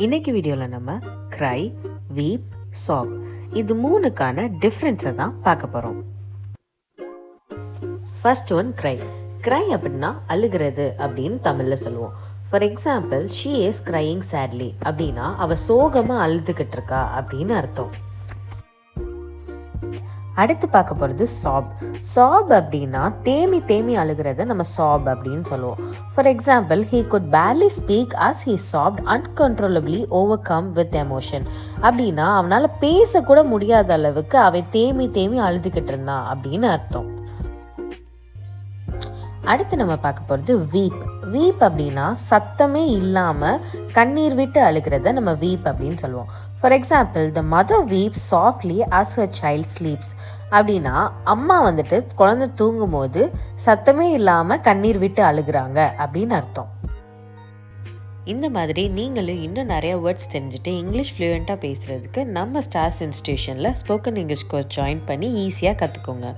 இன்னைக்கு வீடியோவில் நம்ம க்ரை, வீப், சாப் இது மூணுக்கான டிஃப்ரென்ஸை தான் பார்க்க போகிறோம். First one cry. க்ரை அப்படின்னா அழுகிறது அப்படின்னு தமிழில் சொல்லுவோம். For example, she is crying sadly அப்படின்னா அவள் சோகமாக அழுதுகிட்டு இருக்கா அப்படின்னு அர்த்தம். அடுத்து பார்க்க போகிறது சாப். சாப் அப்படின்னா தேமி தேமி அழுகிறத நம்ம சாப் அப்படின்னு சொல்லுவோம். For example, he could barely speak as he sobbed uncontrollably overcome with emotion அப்படின்னா அவனால் பேசக்கூட முடியாத அளவுக்கு அவன் தேமி தேமி அழுதுகிட்டு இருந்தான் அப்படின்னு அர்த்தம். அடுத்து நம்ம பார்க்க போகிறது வீப். வீப் அப்படின்னா சத்தமே இல்லாமல் கண்ணீர் விட்டு அழுகிறத நம்ம வீப் அப்படின்னு சொல்லுவோம். For example, the mother weep softly as her child sleeps அப்படின்னா அம்மா வந்துட்டு குழந்தை தூங்கும் போது சத்தமே இல்லாமல் கண்ணீர் விட்டு அழுகிறாங்க அப்படின்னு அர்த்தம். இந்த மாதிரி நீங்களும் இன்னும் நிறைய வேர்ட்ஸ் தெரிஞ்சுட்டு இங்கிலீஷ் ஃப்ளூயண்ட்டாக பேசுகிறதுக்கு நம்ம ஸ்டார்ஸ் இன்ஸ்டிடியூஷனில் ஸ்போக்கன் இங்கிலீஷ் கோர்ஸ் ஜாயின் பண்ணி ஈஸியாக கற்றுக்கோங்க.